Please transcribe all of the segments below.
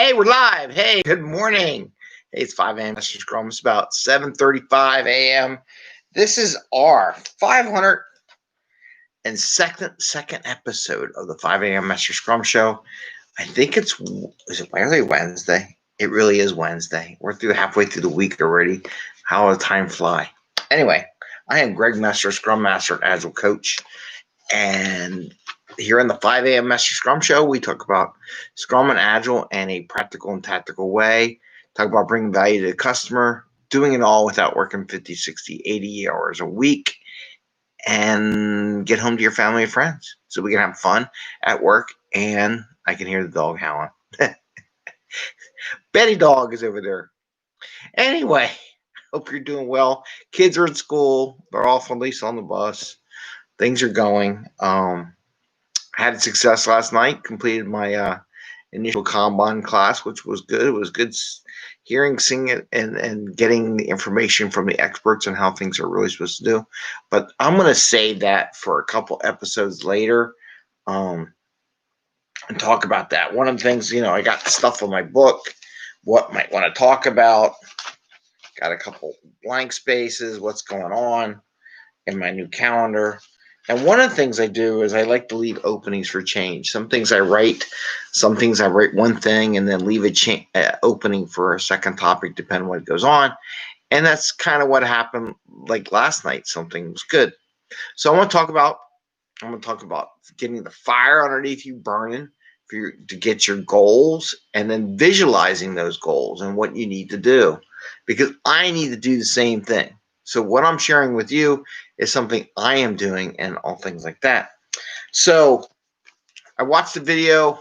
Hey, we're live. Hey, good morning. Hey, it's 5 a.m. Mester Scrum. It's about 7:35 a.m. This is our 502nd episode of the 5 a.m. Mester Scrum Show. I think is it really Wednesday? It really is Wednesday. We're halfway through the week already. How will time fly? Anyway, I am Greg Mester, Scrum Master and Agile Coach. And here in the 5 a.m. Mester Scrum Show, we talk about Scrum and Agile in a practical and tactical way. Talk about bringing value to the customer, doing it all without working 50, 60, 80 hours a week, and get home to your family and friends so we can have fun at work. And I can hear the dog howling. Betty dog is over there. Anyway, hope you're doing well. Kids are in school. They're off, at least on the bus. Things are going. Had success last night. Completed my initial Kanban class, which was good. It was good hearing, seeing it, and getting the information from the experts on how things are really supposed to do. But I'm going to save that for a couple episodes later and talk about that. One of the things, I got stuff on my book, what might want to talk about. Got a couple blank spaces, what's going on in my new calendar. And one of the things I do is I like to leave openings for change. Some things I write one thing and then leave a opening for a second topic, depending on what goes on. And that's kind of what happened like last night. Something was good. So I'm going to talk about getting the fire underneath you burning to get your goals, and then visualizing those goals and what you need to do, because I need to do the same thing. So what I'm sharing with you is something I am doing and all things like that. So I watched the video a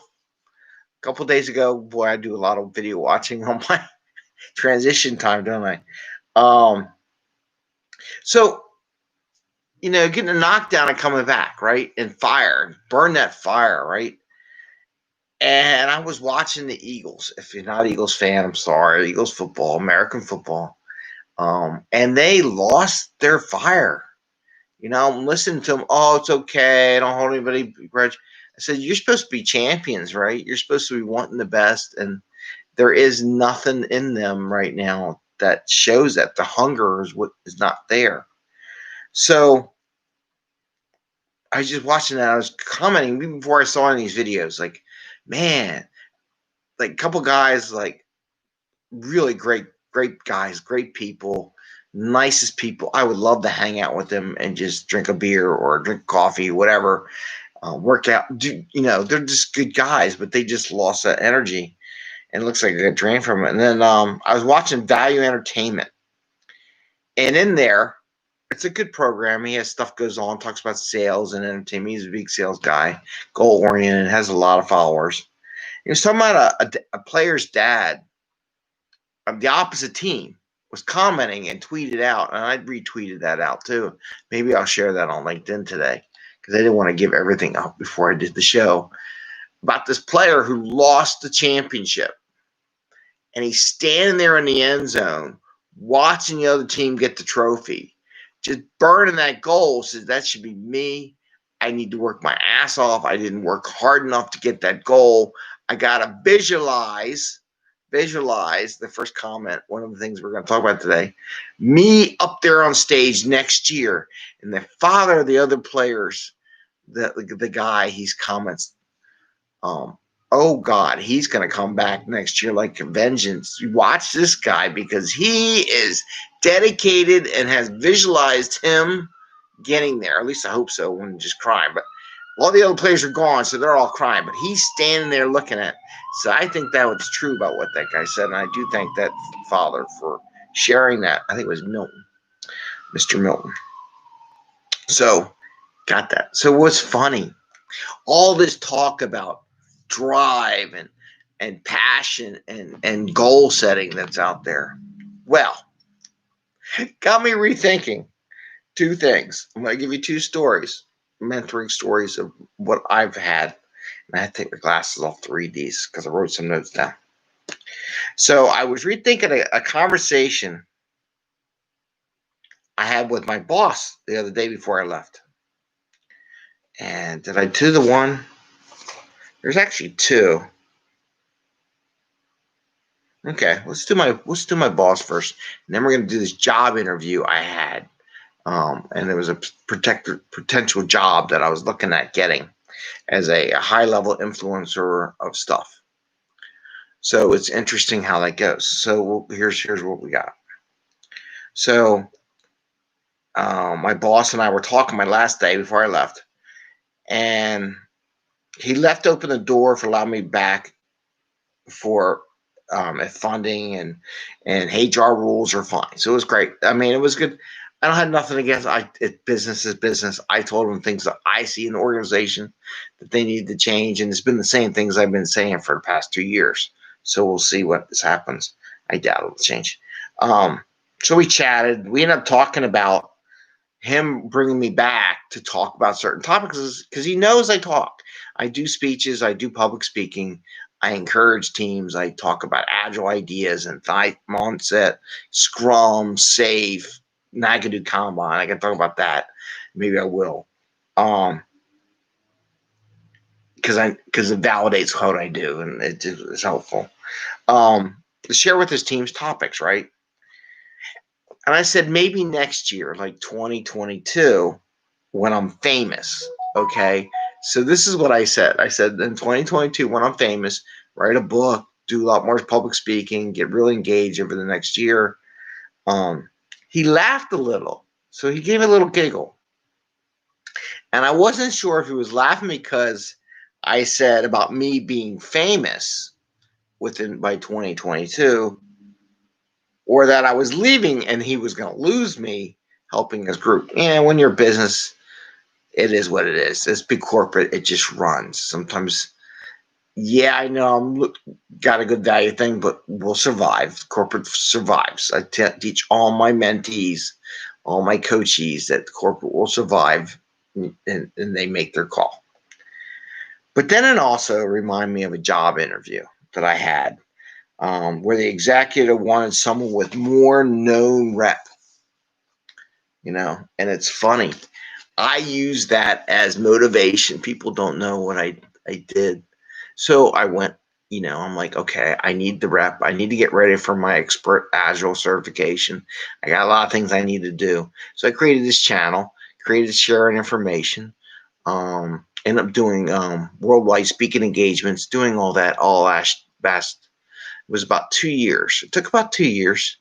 couple days ago. Boy, I do a lot of video watching on my transition time, don't I? So, getting a knockdown and coming back, right? And burn that fire, right? And I was watching the Eagles. If you're not an Eagles fan, I'm sorry. Eagles football, American football. And they lost their fire. I'm listening to them. Oh, it's okay. I don't hold anybody grudge. I said, you're supposed to be champions, right? You're supposed to be wanting the best. And there is nothing in them right now that shows that. The hunger is not there. So I was just watching that. I was commenting even before I saw any of these videos, like, man, like a couple guys, like really great guys, great people, nicest people. I would love to hang out with them and just drink a beer or drink coffee, whatever, work out. They're just good guys, but they just lost that energy, and it looks like they got drained from it. And then I was watching Valuentainment, and in there, it's a good program. He has stuff goes on, talks about sales and entertainment. He's a big sales guy, goal oriented, has a lot of followers. He was talking about a player's dad of the opposite team was commenting and tweeted out, and I retweeted that out too. Maybe I'll share that on LinkedIn today, because I didn't want to give everything up before I did the show, about this player who lost the championship, and he's standing there in the end zone watching the other team get the trophy, just burning that goal. Says, that should be me. I need to work my ass off. I didn't work hard enough to get that goal. I gotta visualize the first comment. One of the things we're going to talk about today, me up there on stage next year, and the father of the other players, the guy, he's comments, oh God, he's going to come back next year like a vengeance. You watch this guy, because he is dedicated and has visualized him getting there. At least I hope so. When just crying, but all the other players are gone, so they're all crying, but he's standing there looking at it. So I think that was true about what that guy said, and I do thank that father for sharing that. I think it was Milton, Mr. Milton. So, got that. So what's funny? All this talk about drive and passion and goal setting that's out there. Well, got me rethinking two things. I'm going to give you two stories, mentoring stories of what I've had. And I had to take my glasses off to read these because I wrote some notes down. So I was rethinking a conversation I had with my boss the other day before I left. And did I do the one? There's actually two. Okay, let's do my boss first, and then we're gonna do this job interview I had. And there was a potential job that I was looking at getting as a high level influencer of stuff. So it's interesting how that goes. So here's what we got. So my boss and I were talking my last day before I left, and he left open the door for allowing me back for if funding and HR rules are fine. So it was great. I mean, it was good. I don't have nothing against business is business. I told them things that I see in the organization that they need to change, and it's been the same things I've been saying for the past 2 years. So we'll see what this happens. I doubt it'll change. So we chatted. We ended up talking about him bringing me back to talk about certain topics because he knows I talk. I do speeches. I do public speaking. I encourage teams. I talk about agile ideas and mindset, Scrum, Safe. Now I can do Kanban. I can talk about that. Maybe I will, because it validates what I do and it's helpful. To share with his team's topics, right? And I said maybe next year, like 2022, when I'm famous. Okay. So this is what I said. I said in 2022, when I'm famous, write a book, do a lot more public speaking, get really engaged over the next year. He laughed a little. So he gave a little giggle. And I wasn't sure if he was laughing because I said about me being famous by 2022, or that I was leaving and he was going to lose me helping his group. And when you're a business, it is what it is. It's big corporate. It just runs. Sometimes, yeah, I know I'm got a good value thing, but we'll survive. Corporate survives. I teach all my mentees, all my coachees that the corporate will survive, and they make their call. But then it also reminded me of a job interview that I had where the executive wanted someone with more known rep. And it's funny. I use that as motivation. People don't know what I did. So I went, I'm like, okay, I need the rep. I need to get ready for my expert Agile certification. I got a lot of things I need to do. So I created this channel, created sharing information, ended up doing worldwide speaking engagements, doing all that all last. It was about 2 years. It took about 2 years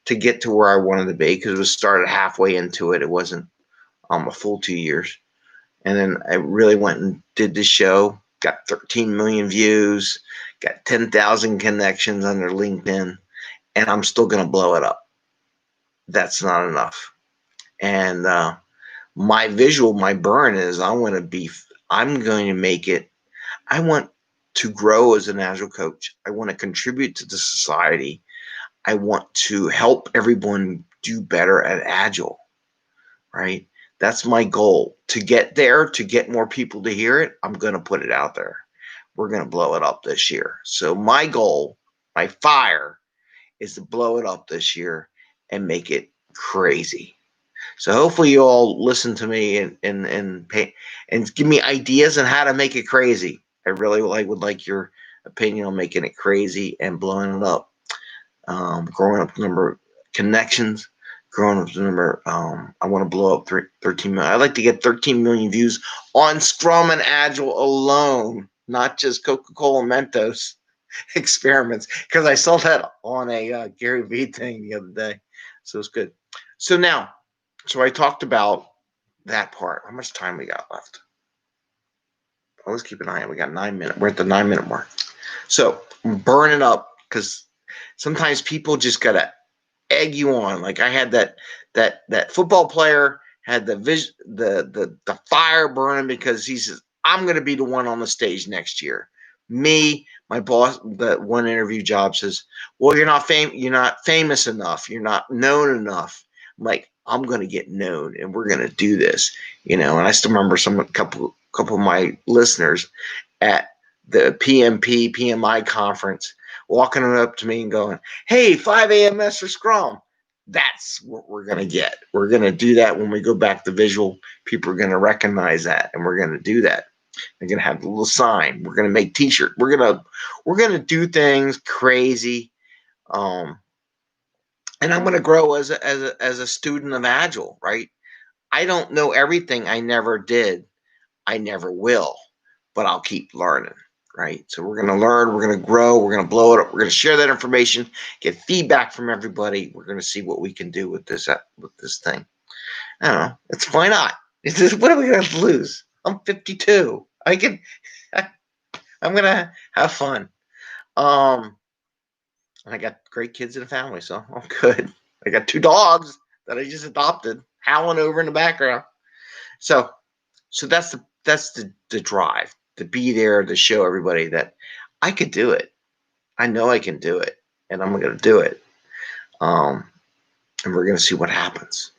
to get to where I wanted to be because it was started halfway into it. It wasn't a full 2 years. And then I really went and did the show, got 13 million views, got 10,000 connections under LinkedIn, and I'm still going to blow it up. That's not enough. And my visual, my burn is I'm going to make it. I want to grow as an Agile coach. I want to contribute to the society. I want to help everyone do better at Agile, right? That's my goal. To get there, to get more people to hear it, I'm going to put it out there. We're going to blow it up this year. So my goal, my fire, is to blow it up this year and make it crazy. So hopefully you all listen to me and give me ideas on how to make it crazy. I really would like your opinion on making it crazy and blowing it up. Growing up the number of connections, growing up the number. I want to blow up 13 million. I'd like to get 13 million views on Scrum and Agile alone, not just Coca-Cola Mentos experiments, because I saw that on a Gary Vee thing the other day. So it's good. So I talked about that part. How much time we got left? Let's keep an eye on. We got 9 minutes. We're at the 9-minute mark. So I'm burning up because sometimes people just gotta egg you on. Like I had that football player had the fire burning because he says, I'm gonna be the one on the stage next year. Me, my boss, the one interview job says, well, you're not famous enough, you're not known enough. I'm like, I'm gonna get known and we're gonna do this, and I still remember a couple of my listeners at the PMI conference walking up to me and going, hey, 5 Mester Scrum. That's what we're going to get. We're going to do that when we go back to visual. People are going to recognize that, and we're going to do that. They're going to have a little sign. We're going to make T-shirts. We're going to do things crazy. And I'm going to grow as a student of Agile, right? I don't know everything. I never did. I never will, but I'll keep learning, right? So we're going to learn, we're going to grow, we're going to blow it up, we're going to share that information, get feedback from everybody. We're going to see what we can do with this thing. I don't know. It's why not? It's just, what are we going to lose? I'm 52. I'm going to have fun. I got great kids in the family, so I'm good. I got 2 dogs that I just adopted, howling over in the background. So that's the drive, to be there, to show everybody that I could do it. I know I can do it, and I'm going to do it. And we're going to see what happens.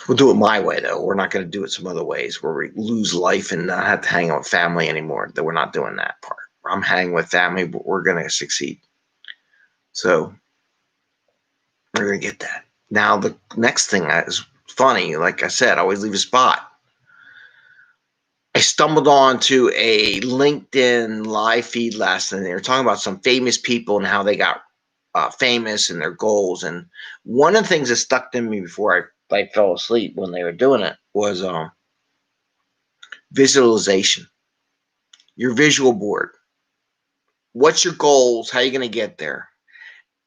We'll do it my way, though. We're not going to do it some other ways where we lose life and not have to hang out with family anymore. That we're not doing that part. I'm hanging with family, but we're going to succeed. So we're going to get that. Now, the next thing is funny. Like I said, I always leave a spot. I stumbled onto a LinkedIn live feed last night. They were talking about some famous people and how they got famous and their goals. And one of the things that stuck to me before I fell asleep when they were doing it was visualization. Your visual board. What's your goals? How are you going to get there?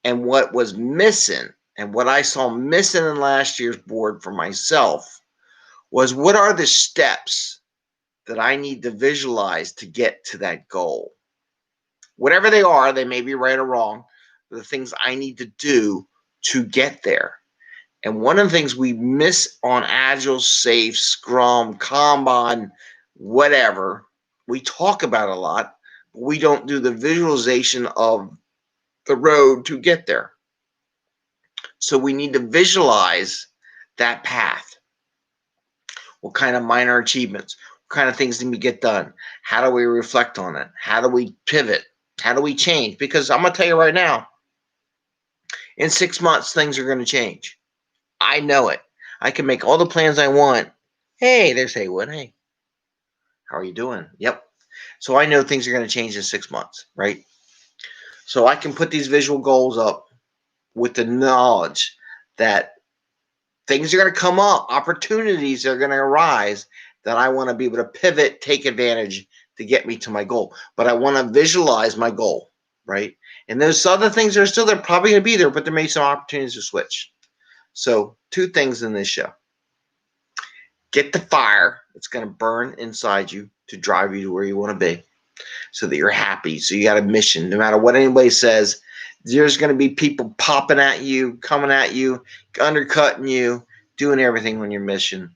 And what was missing, and what I saw missing in last year's board for myself, was what are the steps that I need to visualize to get to that goal? Whatever they are, they may be right or wrong, but the things I need to do to get there. And one of the things we miss on Agile, Safe, Scrum, Kanban, whatever, we talk about a lot, but we don't do the visualization of the road to get there. So we need to visualize that path. What kind of minor achievements? What kind of things need to get done? How do we reflect on it? How do we pivot? How do we change? Because I'm going to tell you right now, in 6 months, things are going to change. I know it. I can make all the plans I want. Hey, there's Haywood. Hey, how are you doing? Yep. So I know things are going to change in 6 months, right? So I can put these visual goals up with the knowledge that things are going to come up, opportunities are going to arise that I want to be able to pivot, take advantage to get me to my goal. But I want to visualize my goal, right? And those other things are still there, probably going to be there, but there may be some opportunities to switch. So 2 things in this show. Get the fire that's going to burn inside you to drive you to where you want to be so that you're happy. So you got a mission. No matter what anybody says, there's going to be people popping at you, coming at you, undercutting you, doing everything on your mission.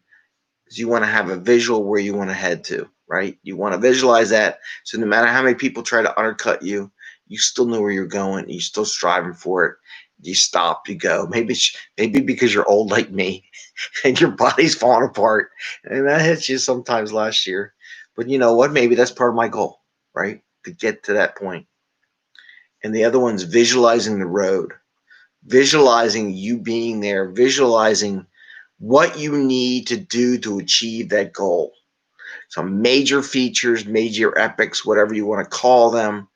Because you want to have a visual where you want to head to, right? You want to visualize that. So no matter how many people try to undercut you, you still know where you're going. You're still striving for it. You stop, you go. Maybe because you're old like me and your body's falling apart. And that hits you sometimes last year. But you know what? Maybe that's part of my goal, right? To get to that point. And the other one's visualizing the road, visualizing you being there, visualizing what you need to do to achieve that goal. Some major features, major epics, whatever you want to call them,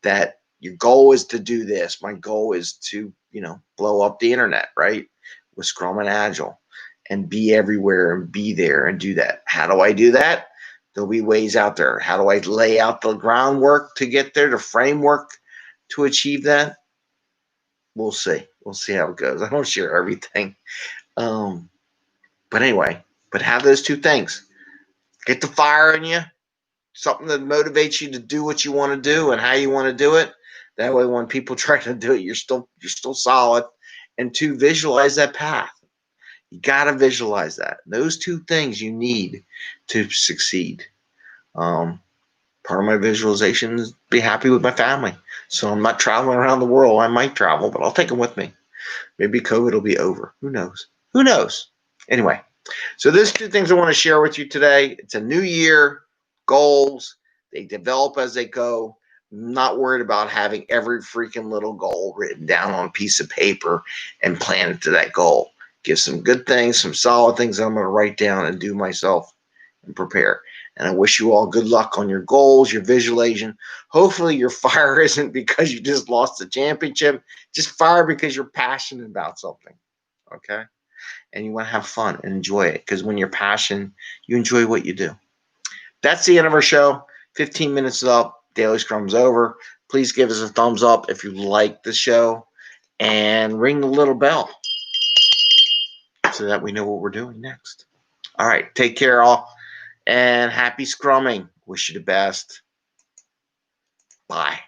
that your goal is to do this. My goal is to, blow up the internet, right? With Scrum and Agile, and be everywhere and be there and do that. How do I do that? There'll be ways out there. How do I lay out the groundwork to get there, the framework to achieve that? We'll see. We'll see how it goes. I don't share everything. But anyway, have those 2 things. Get the fire in you, something that motivates you to do what you want to do and how you want to do it. That way, when people try to do it, you're still solid. And 2, visualize that path. You got to visualize that. Those 2 things you need to succeed. Part of my visualization is be happy with my family. So I'm not traveling around the world. I might travel, but I'll take them with me. Maybe COVID will be over. Who knows? Who knows? Anyway, so there's 2 things I want to share with you today. It's a new year, goals. They develop as they go. I'm not worried about having every freaking little goal written down on a piece of paper and plan it to that goal. Give some good things, some solid things that I'm going to write down and do myself. and prepare. And I wish you all good luck on your goals, your visualization. Hopefully your fire isn't because you just lost the championship. Just fire because you're passionate about something. Okay? And you want to have fun and enjoy it. Because when you're passionate, you enjoy what you do. That's the end of our show. 15 minutes is up. Daily Scrum's over. Please give us a thumbs up if you like the show. And ring the little bell so that we know what we're doing next. All right. Take care, all. And happy scrumming. Wish you the best. Bye.